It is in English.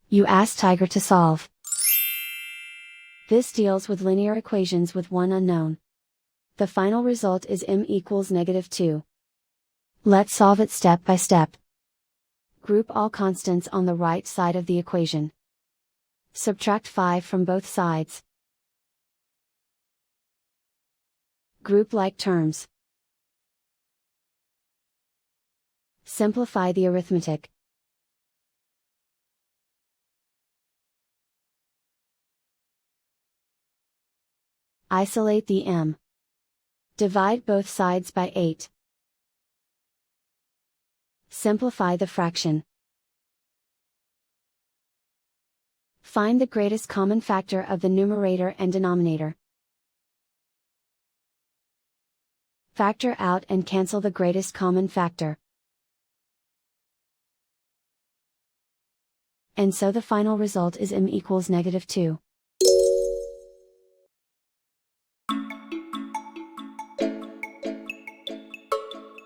You ask Tiger to solve. This deals with linear equations with one unknown. The final result is m equals -2. Let's solve it step by step. Group all constants on the right side of the equation. Subtract 5 from both sides. Group like terms. Simplify the arithmetic. Isolate the m. Divide both sides by 8. Simplify the fraction. Find the greatest common factor of the numerator and denominator. Factor out and cancel the greatest common factor. And so the final result is m equals -2.